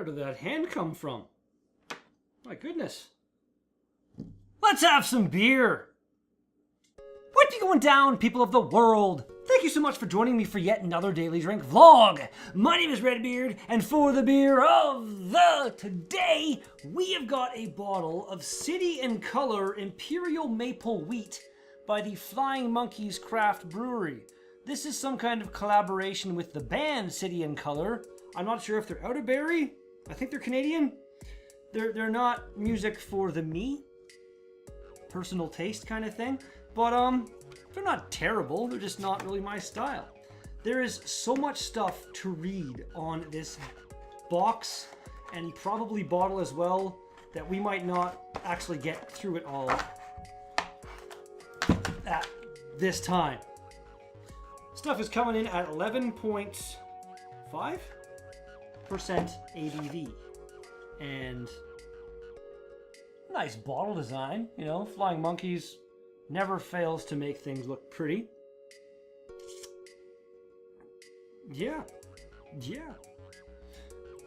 Where did that hand come from? My goodness. Let's have some beer. What be going down, people of the world? Thank you so much for joining me for yet another Daily Drink vlog. My name is Redbeard, and for the beer of the today, we have got a bottle of City and Color Imperial Maple Wheat by the Flying Monkeys Craft Brewery. This is some kind of collaboration with the band City and Color. I'm not sure if they're out of Barrie. I think they're Canadian. They're not music for the me, personal taste kind of thing, but they're not terrible. They're just not really my style. There is so much stuff to read on this box and probably bottle as well that we might not actually get through it all at this time. Stuff is coming in at 11.5% ABV. And nice bottle design, you know, Flying Monkeys never fails to make things look pretty. Yeah.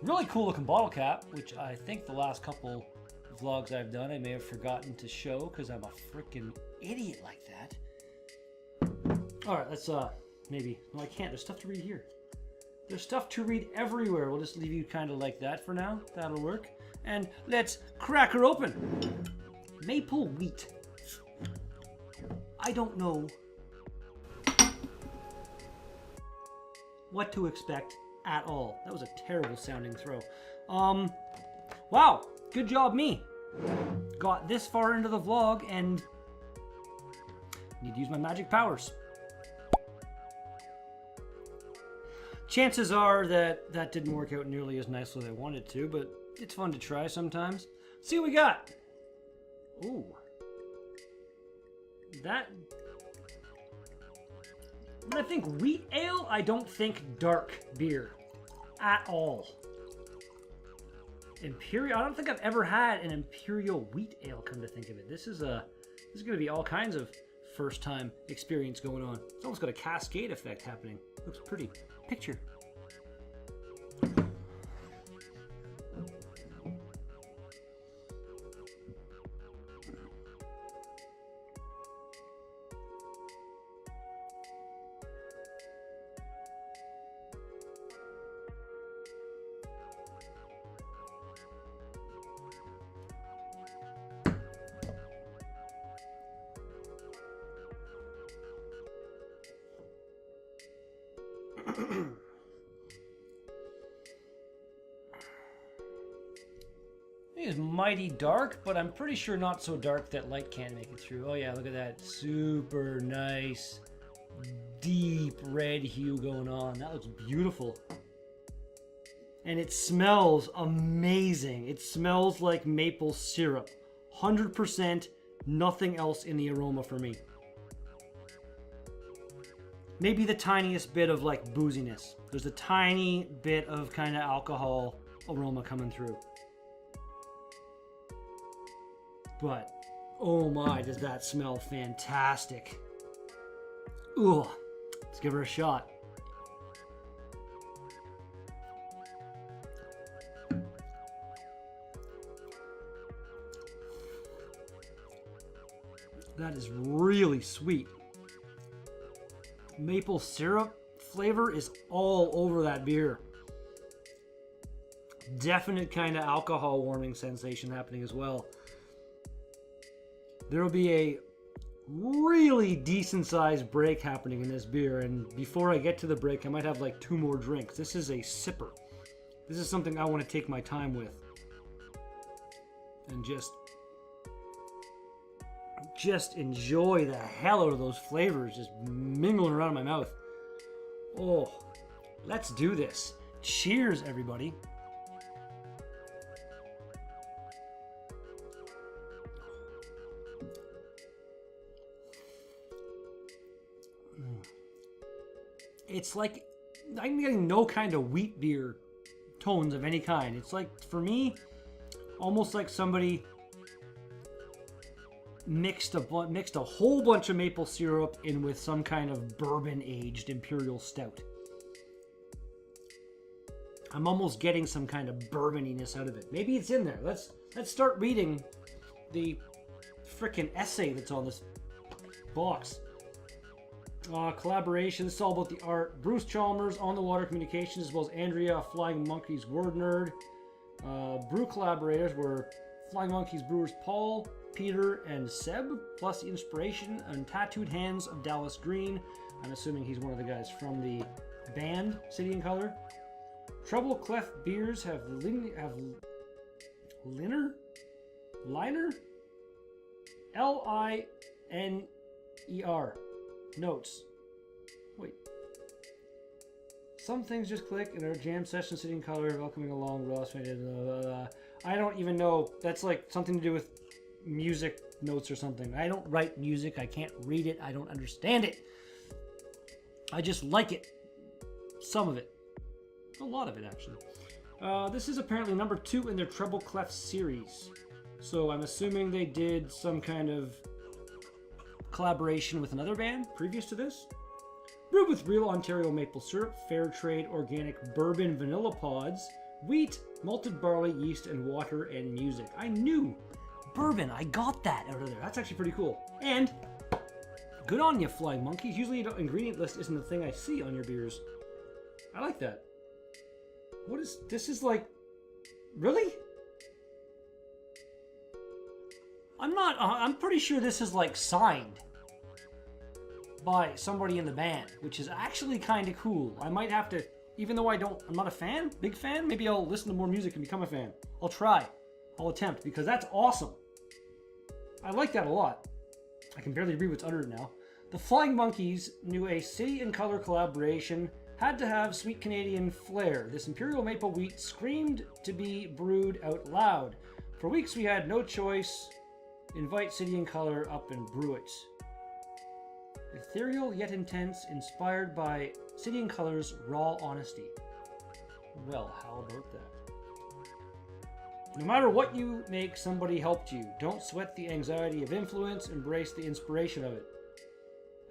Really cool looking bottle cap, which I think the last couple vlogs I've done I may have forgotten to show because I'm a freaking idiot like that. Alright, let's maybe, no I can't, there's stuff to read here. There's stuff to read everywhere. We'll just leave you kind of like that for now. That'll work. And let's crack her open. Maple wheat. I don't know what to expect at all. That was a terrible sounding throw. Wow, good job me. Got this far into the vlog and need to use my magic powers. Chances are that that didn't work out nearly as nicely as I wanted to, but it's fun to try sometimes. See what we got. Ooh. That... When I think wheat ale, I don't think dark beer. At all. Imperial... I don't think I've ever had an Imperial wheat ale, come to think of it. This is going to be all kinds of first-time experience going on. It's almost got a cascade effect happening. Looks pretty. Picture. It is mighty dark, but I'm pretty sure not so dark that light can't make it through. Oh yeah, look at that. Super nice, deep red hue going on. That looks beautiful. And it smells amazing. It smells like maple syrup. 100%, nothing else in the aroma for me. Maybe the tiniest bit of like booziness. There's a tiny bit of kind of alcohol aroma coming through. But, oh my, does that smell fantastic. Ooh, let's give her a shot. That is really sweet. Maple syrup flavor is all over that beer. Definite kind of alcohol warming sensation happening as well. There will be a really decent sized break happening in this beer, and before I get to the break I might have like 2 more drinks. This is a sipper. This is something I want to take my time with and just enjoy the hell out of those flavors just mingling around in my mouth. Oh, let's do this. Cheers, everybody. It's like I'm getting no kind of wheat beer tones of any kind. It's like, for me, almost like somebody mixed a whole bunch of maple syrup in with some kind of bourbon aged imperial stout. I'm almost getting some kind of bourboniness out of it. Maybe it's in there. Let's start reading the frickin' essay that's on this box. Collaboration. This is all about the art. Bruce Chalmers, On the Water Communications, as well as Andrea, Flying Monkeys Word Nerd. Brew collaborators were Flying Monkeys brewers Paul, Peter, and Seb, plus the inspiration and tattooed hands of Dallas Green. I'm assuming he's one of the guys from the band City and Color. Treble Clef beers have liner? Liner? Notes. Wait. Some things just click in our jam session, City and Color, welcoming along, Ross. I don't even know. That's like something to do with music notes or something. I don't write music. I can't read it. I don't understand it. I just like it. Some of it. A lot of it, actually. This is apparently number 2 in their Treble Clef series. So I'm assuming they did some kind of collaboration with another band previous to this. Brewed with real Ontario maple syrup, fair trade organic bourbon vanilla pods, wheat, malted barley, yeast, and water, and music. I knew bourbon. I got that out of there. That's actually pretty cool. And good on you, Flying Monkeys. Usually the ingredient list isn't the thing I see on your beers. I like that. What is this? Is like, really? I'm pretty sure this is like signed by somebody in the band, which is actually kind of cool. I might have to, even though I'm not a big fan, maybe I'll listen to more music and become a fan. I'll try. I'll attempt, because that's awesome. I like that a lot. I can barely read what's uttered now. The Flying Monkeys knew a City and Color collaboration had to have sweet Canadian flair. This Imperial maple wheat screamed to be brewed out loud. For weeks we had no choice. Invite City and Color up and brew it. Ethereal yet intense, inspired by City and Color's raw honesty. Well, how about that? No matter what you make, somebody helped you. Don't sweat the anxiety of influence, embrace the inspiration of it.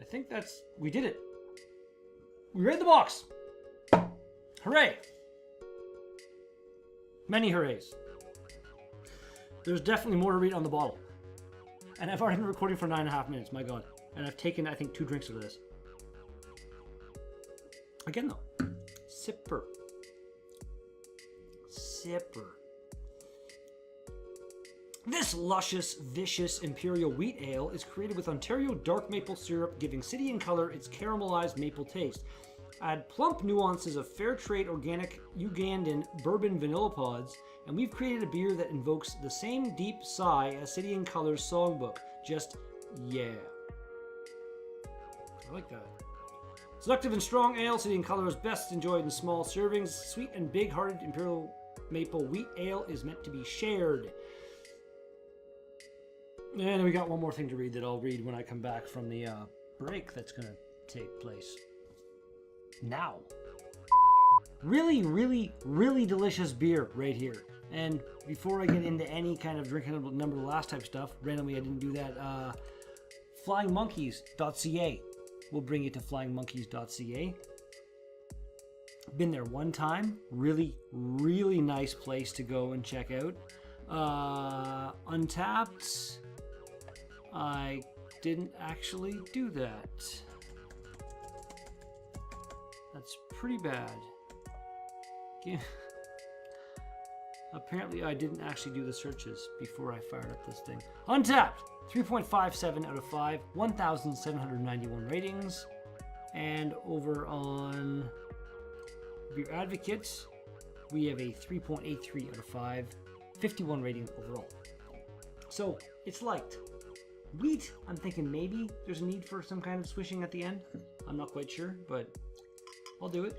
I think we did it. We read the box. Hooray. Many hoorays. There's definitely more to read on the bottle. And I've already been recording for 9.5 minutes, my god. And I've taken, I think, 2 drinks of this. Again, though. Sipper. This luscious, vicious Imperial Wheat Ale is created with Ontario dark maple syrup, giving City and Color its caramelized maple taste. Add plump nuances of fair trade organic Ugandan bourbon vanilla pods, and we've created a beer that invokes the same deep sigh as City and Color's songbook. Just, yeah. I like that. Selective and strong ale, City and Color is best enjoyed in small servings. Sweet and big-hearted Imperial Maple Wheat Ale is meant to be shared. And we got one more thing to read that I'll read when I come back from the break that's going to take place now. Really, really, really delicious beer right here. And before I get into any kind of drinking number the last type stuff, randomly I didn't do that, flyingmonkeys.ca. We'll bring you to flyingmonkeys.ca. Been there one time. Really, really nice place to go and check out. Untapped. I didn't actually do that. That's pretty bad. Apparently I didn't actually do the searches before I fired up this thing. Untapped! 3.57 out of 5, 1,791 ratings. And over on Beer Advocates, we have a 3.83 out of 5, 51 ratings overall. So, it's liked. Wheat, I'm thinking maybe there's a need for some kind of swishing at the end. I'm not quite sure, but I'll do it.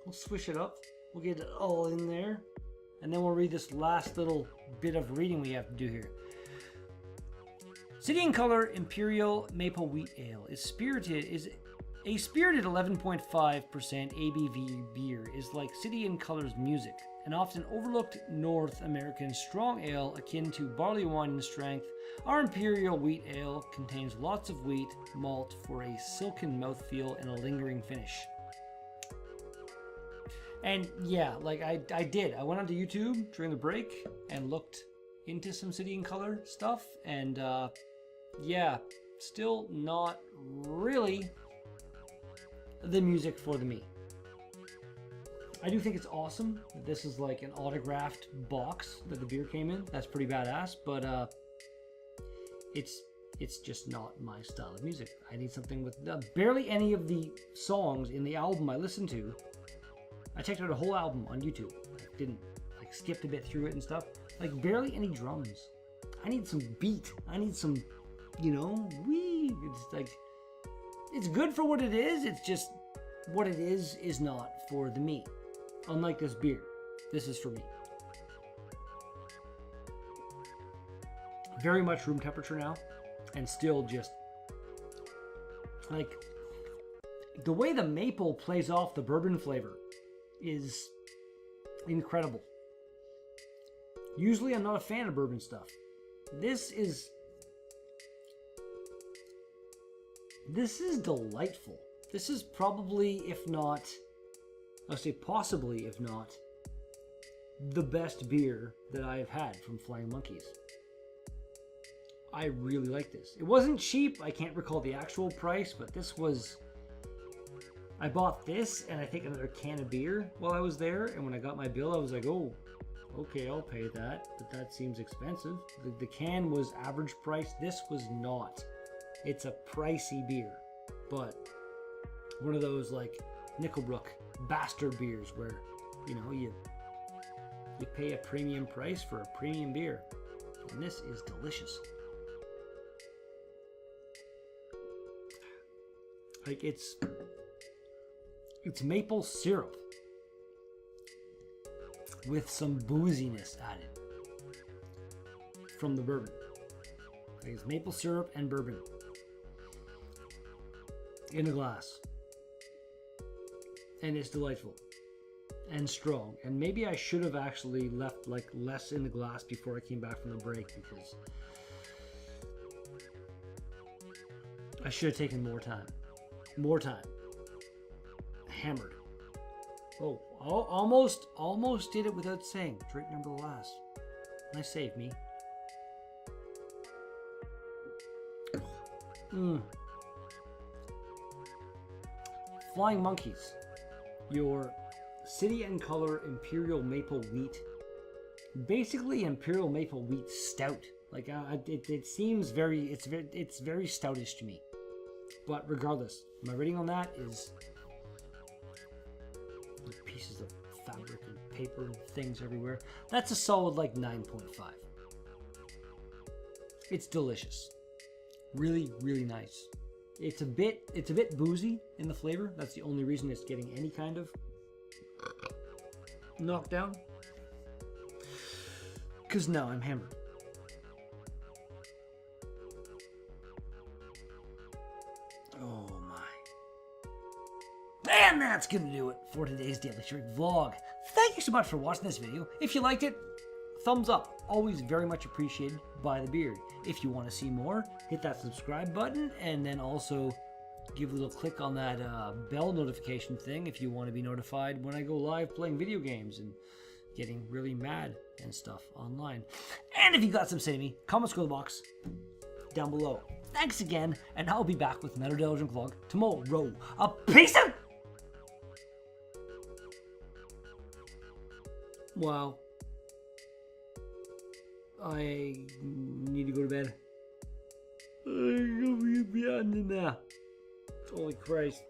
We'll swish it up. We'll get it all in there. And then we'll read this last little bit of reading we have to do here. City and Color Imperial Maple Wheat Ale is a spirited 11.5% ABV beer is like City and Color's music, an often overlooked North American strong ale akin to barley wine in strength. Our Imperial Wheat Ale contains lots of wheat malt for a silken mouthfeel and a lingering finish. And yeah, like I did. I went onto YouTube during the break and looked into some City and Color stuff, and yeah, still not really the music for the me. I do think it's awesome that this is like an autographed box that the beer came in. That's pretty badass, but it's just not my style of music. I need something with barely any of the songs in the album I listened to. I checked out a whole album on YouTube. I didn't like skipped a bit through it and stuff. Like barely any drums. I need some beat. I need some, you know, wee. It's like it's good for what it is. It's just what it is not for the me. Unlike this beer, this is for me. Very much room temperature now, and still just like the way the maple plays off the bourbon flavor is incredible. Usually I'm not a fan of bourbon stuff. This is delightful. This is probably, if not, I'll say possibly, if not, the best beer that I have had from Flying Monkeys. I really like this. It wasn't cheap. I can't recall the actual price, but this was... I bought this and I think another can of beer while I was there, and when I got my bill, I was like, oh, okay, I'll pay that, but that seems expensive. The can was average price. This was not. It's a pricey beer, but one of those like Nickelbrook bastard beers where, you know, you pay a premium price for a premium beer, and this is delicious. Like it's maple syrup with some booziness added from the bourbon. Like it's maple syrup and bourbon in a glass, and it's delightful and strong. And maybe I should have actually left like less in the glass before I came back from the break, because I should have taken more time. Hammered. Oh, almost did it without saying. Drink number the last. Nice save, me. Flying Monkeys. Your City and Color Imperial Maple Wheat. Basically Imperial Maple Wheat Stout. Like it seems it's very stoutish to me. But regardless, my rating on that is pieces of fabric and paper and things everywhere. That's a solid like 9.5. It's delicious. Really, really nice. It's a bit boozy in the flavor. That's the only reason it's getting any kind of knockdown. Because now I'm hammered. Oh my. And that's gonna do it for today's Daily Drink vlog. Thank you so much for watching this video. If you liked it, thumbs up. Always very much appreciated by the beard. If you want to see more, hit that subscribe button, and then also give a little click on that bell notification thing if you want to be notified when I go live playing video games and getting really mad and stuff online. And if you got some say to me, comments go in the box down below. Thanks again, and I'll be back with another Daily Drink vlog tomorrow. Peace out! Wow. I need to go to bed. I'm gonna be beyond now. Holy Christ.